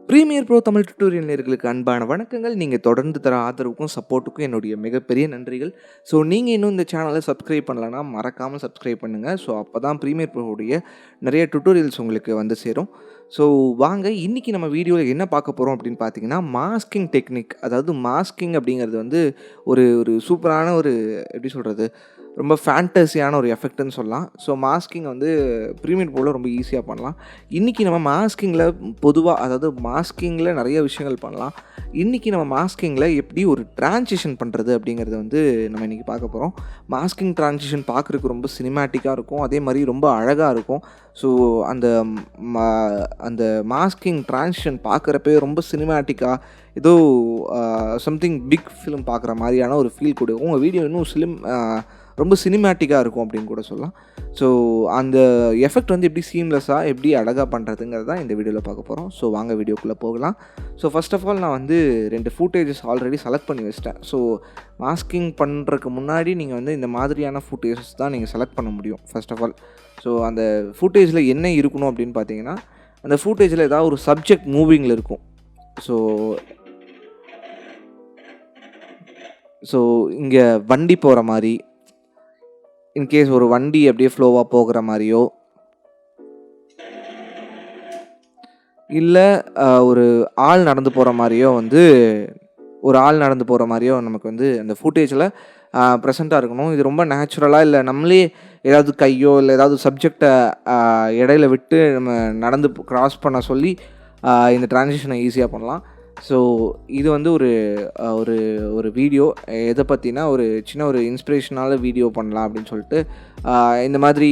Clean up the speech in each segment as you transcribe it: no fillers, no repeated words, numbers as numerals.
Premiere Pro Tamil tutorial நேயர்களுக்கு அன்பான வணக்கங்கள். நீங்கள் தொடர்ந்து தர ஆதரவுக்கும் சப்போர்ட்டுக்கும் என்னுடைய மிகப்பெரிய நன்றிகள். ஸோ நீங்கள் இன்னும் இந்த சேனலை சப்ஸ்கிரைப் பண்ணலன்னா மறக்காமல் சப்ஸ்கிரைப் பண்ணுங்கள். ஸோ அப்போ தான் ப்ரீமியர் ப்ரோவுடைய நிறைய டியூட்டோரியல்ஸ் உங்களுக்கு வந்து சேரும். ஸோ வாங்க இன்றைக்கி நம்ம வீடியோவில் என்ன பார்க்க போகிறோம் அப்படின்னு பார்த்தீங்கன்னா, மாஸ்கிங் டெக்னிக். அதாவது மாஸ்கிங் அப்படிங்கிறது வந்து ஒரு ஒரு சூப்பரான ஒரு எப்படி சொல்கிறது, ரொம்ப ஃபேண்டஸியான ஒரு எஃபெக்ட்னு சொல்லலாம். ஸோ மாஸ்கிங் வந்து ப்ரீமியர் ப்ரோவில் ரொம்ப ஈஸியாக பண்ணலாம். இன்றைக்கி நம்ம மாஸ்கிங்கில் பொதுவாக, அதாவது மாஸ்கிங்கில் நிறைய விஷயங்கள் பண்ணலாம். இன்றைக்கி நம்ம மாஸ்கிங்கில் எப்படி ஒரு ட்ரான்சிஷன் பண்ணுறது அப்படிங்கிறத வந்து நம்ம இன்றைக்கி பார்க்க போகிறோம். மாஸ்கிங் ட்ரான்சிஷன் பார்க்குறதுக்கு ரொம்ப சினிமேட்டிக்காக இருக்கும், அதே மாதிரி ரொம்ப அழகாக இருக்கும். ஸோ அந்த மாஸ்கிங் ட்ரான்சிஷன் பார்க்குறப்பே ரொம்ப சினிமேட்டிக்காக ஏதோ சம்திங் பிக் ஃபிலிம் பார்க்குற மாதிரியான ஒரு ஃபீல் கொடுக்கும். உங்கள் வீடியோ இன்னும் ரொம்ப சினிமேட்டிக்காக இருக்கும் அப்படின்னு கூட சொல்லலாம். ஸோ அந்த எஃபெக்ட் வந்து எப்படி சீம்லெஸ்ஸாக எப்படி அழகாக பண்ணுறதுங்கிறது தான் இந்த வீடியோவில் பார்க்க போகிறோம். ஸோ வாங்க வீடியோக்குள்ளே போகலாம். ஸோ ஃபர்ஸ்ட் ஆஃப் ஆல் நான் வந்து 2 ஃபூட்டேஜஸ் ஆல்ரெடி செலக்ட் பண்ணி வச்சிட்டேன். ஸோ மாஸ்கிங் பண்ணுறதுக்கு முன்னாடி நீங்கள் வந்து இந்த மாதிரியான ஃபூட்டேஜஸ் தான் நீங்கள் செலக்ட் பண்ண முடியும் ஃபர்ஸ்ட் ஆஃப் ஆல். ஸோ அந்த ஃபூட்டேஜில் என்ன இருக்கணும் அப்படின்னு பார்த்தீங்கன்னா, அந்த ஃபூட்டேஜில் ஏதாவது ஒரு சப்ஜெக்ட் மூவிங்கில் இருக்கும். ஸோ இங்கே வண்டி போகிற மாதிரி, இன்கேஸ் ஒரு வண்டி அப்படியே ஃப்ளோவாக போகிற மாதிரியோ, இல்லை ஒரு ஆள் நடந்து போகிற மாதிரியோ நமக்கு வந்து அந்த ஃபுட்டேஜில் ப்ரெசண்ட்டாக இருக்கணும். இது ரொம்ப நேச்சுரலாக, இல்லை நம்மளே ஏதாவது கையோ இல்லை ஏதாவது சப்ஜெக்டை இடையில விட்டு நம்ம நடந்து க்ராஸ் பண்ண சொல்லி இந்த ட்ரான்சிஷனை ஈஸியாக பண்ணலாம். ஸோ இது வந்து ஒரு ஒரு ஒரு வீடியோ எதை பற்றினா, ஒரு சின்ன ஒரு இன்ஸ்பிரேஷனால வீடியோ பண்ணலாம் அப்படின்னு சொல்லிட்டு இந்த மாதிரி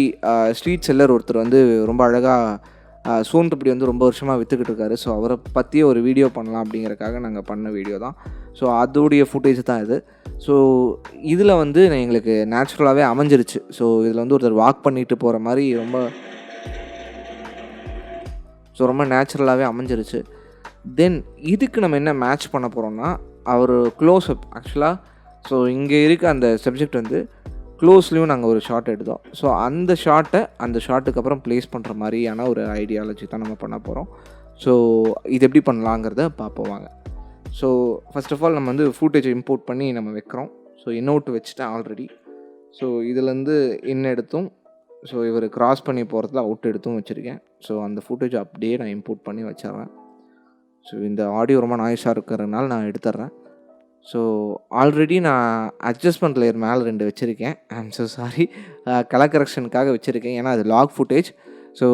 ஸ்ட்ரீட் செல்லர் ஒருத்தர் வந்து ரொம்ப அழகாக சோன்பப்படி வந்து ரொம்ப வருஷமாக விற்றுக்கிட்டு இருக்காரு. ஸோ அவரை பற்றிய ஒரு வீடியோ பண்ணலாம் அப்படிங்கிறக்காக நாங்கள் பண்ண வீடியோ தான். ஸோ அதோடைய ஃபுட்டேஜ் தான் இது. ஸோ இதில் வந்து எங்களுக்கு நேச்சுரலாகவே அமைஞ்சிருச்சு. ஸோ இதில் வந்து ஒருத்தர் வாக் பண்ணிட்டு போகிற மாதிரி ரொம்ப நேச்சுரலாகவே அமைஞ்சிருச்சு. தென் இதுக்கு நம்ம என்ன மேட்ச் பண்ண போகிறோம்னா, அவர் க்ளோஸ்அப் ஆக்சுவலாக. ஸோ இங்கே இருக்க அந்த சப்ஜெக்ட் வந்து க்ளோஸ்லேயும் நாங்கள் ஒரு ஷாட் எடுத்தோம். ஸோ அந்த ஷாட்டுக்கு அப்புறம் ப்ளேஸ் பண்ணுற மாதிரியான ஒரு ஐடியாலஜி தான் நம்ம பண்ண போகிறோம். ஸோ இது எப்படி பண்ணலாங்கிறத பார்ப்போம் வாங்க. ஸோ ஃபர்ஸ்ட் ஆஃப் ஆல் நம்ம வந்து ஃபூட்டேஜை இம்போர்ட் பண்ணி நம்ம வைக்கிறோம். ஸோ இன்னொட்டு வச்சுட்டேன் ஆல்ரெடி. ஸோ இதுலேருந்து இன் எடுத்தும், ஸோ இவர் கிராஸ் பண்ணி போகிறதுல அவுட் எடுத்தும் வச்சுருக்கேன். ஸோ அந்த ஃபுட்டேஜ் அப்படியே நான் இம்போர்ட் பண்ணி வச்சிட்றேன். ஸோ இந்த ஆடியோ ரொம்ப நாய்ஸாக இருக்கிறதுனால நான் எடுத்துட்றேன். ஸோ ஆல்ரெடி நான் அட்ஜஸ்ட்மெண்ட் லேயர் மேலே 2 வச்சுருக்கேன். ஐம் ஸோ சாரி, கலர் கரெக்ஷனுக்காக வச்சுருக்கேன். ஏன்னா அது லாக் ஃபுட்டேஜ். ஸோ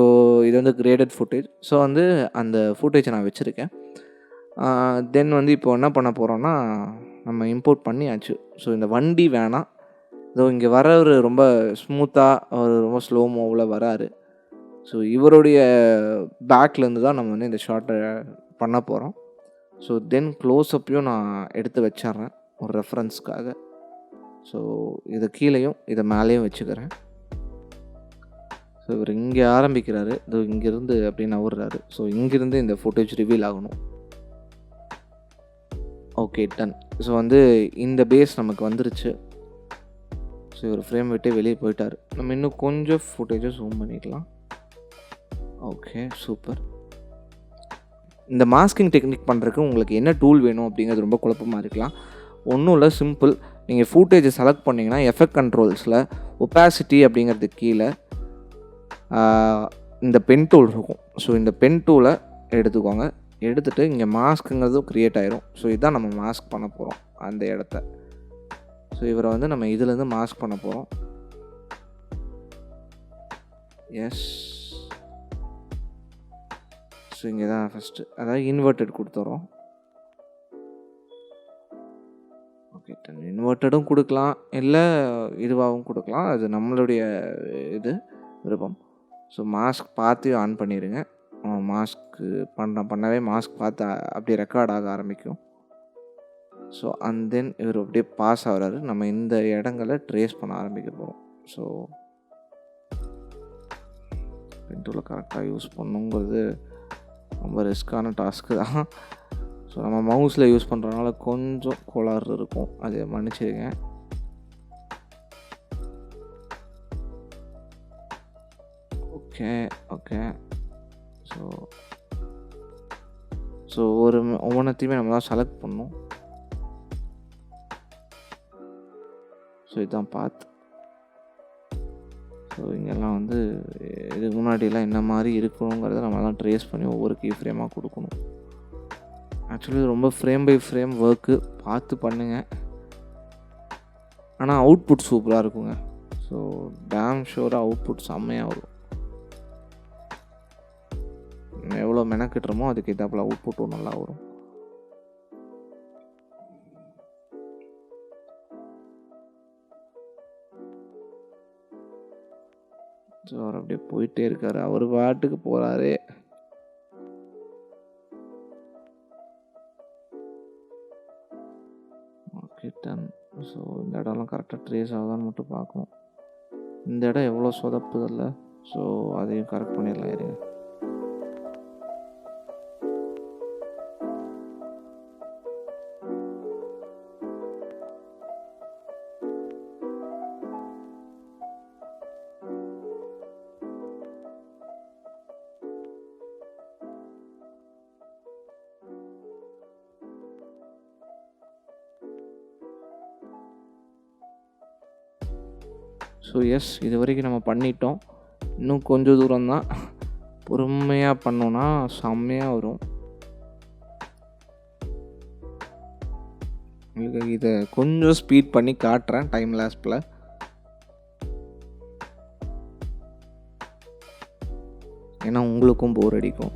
இது வந்து கிரேடட் ஃபுட்டேஜ். ஸோ வந்து அந்த ஃபுட்டேஜை நான் வச்சுருக்கேன். தென் வந்து இப்போ என்ன பண்ண போகிறோன்னா, நம்ம இம்போர்ட் பண்ணியாச்சு. ஸோ இந்த வண்டி வேணாம், இதோ இங்கே வரவர் ரொம்ப ஸ்மூத்தாக, அவர் ரொம்ப ஸ்லோ மூவில் வராரு. ஸோ இவருடைய பேக்லேருந்து தான் நம்ம வந்து இந்த ஷார்ட்டை பண்ண போகிறோம். ஸோ தென் க்ளோஸ்அப்பையும் நான் எடுத்து வச்சிட்றேன் ஒரு ரெஃபரன்ஸ்க்காக. ஸோ இதை கீழேயும் இதை மேலேயும் வச்சுக்கிறேன். ஸோ இவர் இங்கே ஆரம்பிக்கிறாரு, இதோ இங்கேருந்து அப்படின்னு நவுறாரு. ஸோ இங்கேருந்து இந்த ஃபுட்டேஜ் ரிவீல் ஆகணும். Okay, done. ஸோ வந்து இந்த பேஸ் நமக்கு வந்துருச்சு. ஸோ இவர் ஃப்ரேம் விட்டே வெளியே போயிட்டார். நம்ம இன்னும் கொஞ்சம் ஃபுட்டேஜை ஜூம் பண்ணிக்கலாம். Okay, super. இந்த மாஸ்கிங் டெக்னிக் பண்ணுறதுக்கு உங்களுக்கு என்ன டூல் வேணும் அப்படிங்கிறது ரொம்ப குழப்பமாக இருக்கலாம். ஒன்றும் இல்லை, சிம்பிள். நீங்கள் ஃபுட்டேஜை செலக்ட் பண்ணிங்கன்னா எஃபெக்ட் கண்ட்ரோல்ஸில் ஒப்பாசிட்டி அப்படிங்கிறதுக்கு கீழே இந்த பென் டூல் இருக்கும். ஸோ இந்த பென் டூலை எடுத்துக்கோங்க. எடுத்துகிட்டு இங்கே மாஸ்க்குங்கிறதும் க்ரியேட் ஆயிரும். ஸோ இதுதான் நம்ம மாஸ்க் பண்ண போகிறோம் அந்த இடத்த. ஸோ இவரை வந்து நம்ம இதுலேருந்து மாஸ்க் பண்ண போகிறோம். எஸ். ஸோ இங்கே தான் ஃபஸ்ட்டு, அதாவது இன்வெர்ட்டட் கொடுத்துறோம். ஓகே, இன்வெர்ட்டடும் கொடுக்கலாம், இல்லை இதுவாகவும் கொடுக்கலாம். அது நம்மளுடைய விருப்பம். ஸோ மாஸ்க் பார்த்து ஆன் பண்ணிடுங்க. மாஸ்க்கு பண்ணவே மாஸ்க் பார்த்து அப்படியே ரெக்கார்ட் ஆக ஆரம்பிக்கும். ஸோ அண்ட் தென் இவர் அப்படியே பாஸ் ஆகிறாரு. நம்ம இந்த இடங்களை ட்ரேஸ் பண்ண ஆரம்பிக்க போகிறோம். ஸோ பென்டூலை கரெக்டாக யூஸ் பண்ணுங்கிறது ரொம்ப ரிஸ்க்கான டாஸ்க்கு தான். ஸோ நம்ம மவுஸில் யூஸ் பண்ணுறதுனால கொஞ்சம் கோளாறு இருக்கும், அதை மன்னிச்சிடுங்க. ஓகே. ஸோ ஸோ ஒவ்வொன்றத்தையுமே நம்ம தான் செலக்ட் பண்ணணும். ஸோ இதுதான் பாத். ஸோ இங்கெல்லாம் வந்து இதுக்கு முன்னாடியெல்லாம் என்ன மாதிரி இருக்கணுங்கிறத நம்ம தான் ட்ரேஸ் பண்ணி ஒவ்வொரு கீ ஃப்ரேமாக கொடுக்கணும். ஆக்சுவலி ரொம்ப ஃப்ரேம் பை ஃப்ரேம் ஒர்க்கு பார்த்து பண்ணுங்கள். ஆனால் அவுட்புட் சூப்பராக இருக்குங்க. ஸோ டேம் ஷூராக அவுட்புட் செம்மையாக வரும். எவ்வளோ மெனக்கிட்டுறமோ அதுக்கு ஏற்றாப்புல அவுட்புட்டும் நல்லா வரும். ஸோ அவர் அப்படியே போயிட்டே இருக்காரு, அவர் பாட்டுக்கு போகிறாரு. Okay done. ஸோ இந்த இடம்லாம் கரெக்டாக ட்ரேஸ் ஆகுதான்னு மட்டும் பார்க்கணும். இந்த இடம் எவ்வளோ சொதப்புதில்ல, ஸோ அதையும் கரெக்ட் பண்ணிடலாம். இருங்க. ஸோ எஸ், இது வரைக்கும் நம்ம பண்ணிட்டோம். இன்னும் கொஞ்சம் தூரம் தான். பொறுமையாக பண்ணோன்னா செம்மையாக வரும். உங்களுக்கு இதை கொஞ்சம் ஸ்பீட் பண்ணி காட்டுறேன் டைம் லேப்ஸில். ஏன்னா உங்களுக்கும் போர் அடிக்கும்.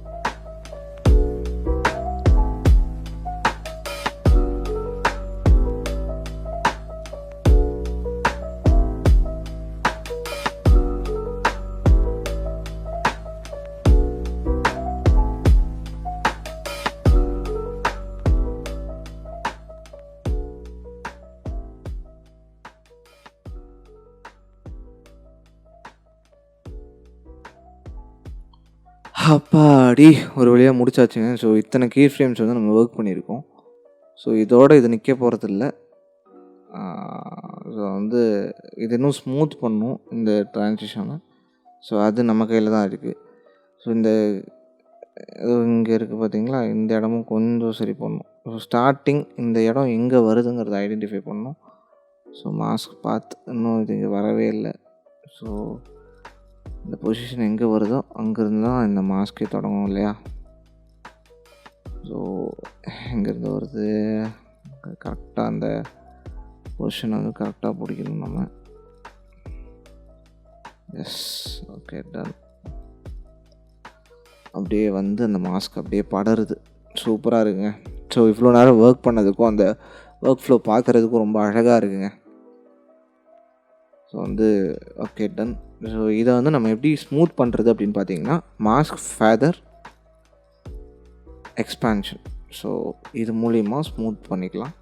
அப்பாடி, ஒரு வழியாக முடிச்சாச்சுங்க. ஸோ இத்தனை கீ ஃப்ரேம்ஸ் வந்து நம்ம ஒர்க் பண்ணியிருக்கோம். ஸோ இதோட இது நிற்க போகிறதில்ல. ஸோ வந்து இது இன்னும் ஸ்மூத் பண்ணும் இந்த ட்ரான்சிஷனை. ஸோ அது நம்ம கையில் தான் இருக்குது. ஸோ இந்த இங்கே இருக்குது பார்த்தீங்களா, இந்த இடமும் கொஞ்சம் சரி பண்ணணும். ஸோ ஸ்டார்டிங் இந்த இடம் எங்கே வருதுங்கிறத ஐடென்டிஃபை பண்ணணும். ஸோ மாஸ்க் பார்த்து இன்னும் இது இங்கே வரவே இல்லை. ஸோ இந்த பொசிஷன் எங்கே வருதோ அங்கேருந்து தான் இந்த மாஸ்கே தொடங்கும் இல்லையா. ஸோ எங்கேருந்து வருது கரெக்டாக அந்த பொசிஷன் வந்து கரெக்டாக பிடிக்கணும் நம்ம. Yes, okay done. அப்படியே வந்து அந்த மாஸ்க் அப்படியே படருது. சூப்பராக இருக்குங்க. ஸோ இவ்வளோ நேரம் ஒர்க் பண்ணதுக்கும் அந்த ஒர்க் ஃப்ளோ பார்க்குறதுக்கும் ரொம்ப அழகாக இருக்குங்க. ஸோ வந்து ஓகே டன். ஸோ இதை வந்து நம்ம எப்படி ஸ்மூத் பண்ணுறது அப்படின்னு பார்த்தீங்கன்னா, மாஸ்க் ஃபேதர் எக்ஸ்பேன்ஷன். ஸோ இது மூலிமா ஸ்மூத் பண்ணிக்கலாம்.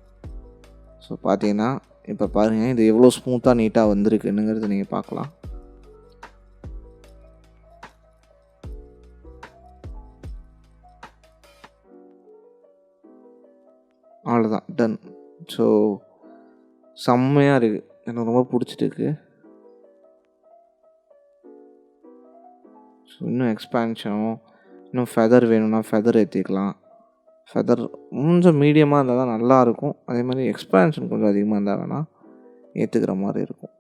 ஸோ பார்த்தீங்கன்னா இப்போ பாருங்கள், இது எவ்வளோ ஸ்மூத்தாக நீட்டாக வந்திருக்குன்னுங்கிறது நீங்கள் பார்க்கலாம். அவ்வளோதான், டன். ஸோ செம்மையாக இருக்குது, எனக்கு ரொம்ப பிடிச்சிட்டு. ஸோ இன்னும் எக்ஸ்பேன்ஷனும் இன்னும் ஃபெதர் வேணும்னா ஃபெதர் ஏற்றிக்கலாம். ஃபெதர் கொஞ்சம் மீடியமாக இருந்தால் தான் நல்லாயிருக்கும். அதே மாதிரி எக்ஸ்பேன்ஷன் கொஞ்சம் அதிகமாக இருந்தால் வேணால் ஏற்றுக்கிற மாதிரி இருக்கும்.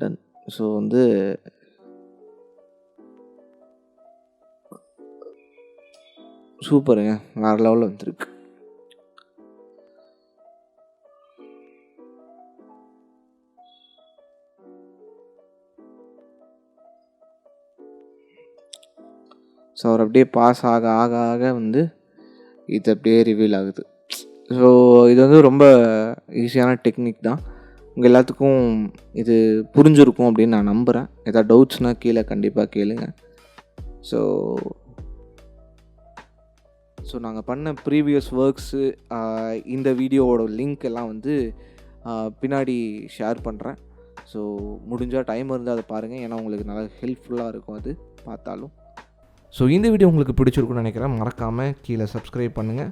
டன். ஸோ வந்து சூப்பருங்க, வேறு லெவலில் வந்துருக்கு. ஸோ அவர் அப்படியே பாஸ் ஆக ஆக ஆக வந்து இது அப்படியே ரிவீல் ஆகுது. ஸோ இது வந்து ரொம்ப ஈஸியான டெக்னிக் தான். உங்கள் எல்லாத்துக்கும் இது புரிஞ்சிருக்கும் அப்படின்னு நான் நம்புகிறேன். ஏதாவது டவுட்ஸ்னால் கீழே கண்டிப்பாக கேளுங்க. ஸோ நாங்கள் பண்ண ப்ரீவியஸ் ஒர்க்ஸு இந்த வீடியோவோட லிங்க் எல்லாம் வந்து பின்னாடி ஷேர் பண்ணுறேன். ஸோ முடிஞ்சால் டைம் இருந்தால் அதை பாருங்கள், ஏன்னா உங்களுக்கு நல்லா ஹெல்ப்ஃபுல்லாக இருக்கும் அது பார்த்தாலும். ஸோ இந்த வீடியோ உங்களுக்கு பிடிச்சிருக்குன்னு நினைக்கிறேன். மறக்காமல் கீழே சப்ஸ்கிரைப் பண்ணுங்கள்.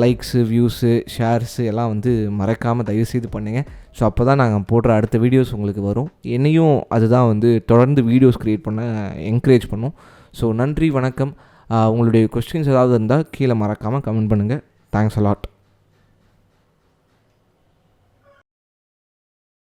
லைக்ஸு, வியூஸு, ஷேர்ஸு எல்லாம் வந்து மறக்காமல் தயவுசெய்து பண்ணுங்கள். ஸோ அப்போ தான் நாங்கள் போடுற அடுத்த வீடியோஸ் உங்களுக்கு வரும். என்னையும் அதுதான் வந்து தொடர்ந்து வீடியோஸ் க்ரியேட் பண்ண என்கரேஜ் பண்ணும். ஸோ நன்றி, வணக்கம். உங்களுடைய கொஸ்டின்ஸ் ஏதாவது இருந்தால் கீழே மறக்காமல் கமெண்ட் பண்ணுங்கள். Thanks a lot.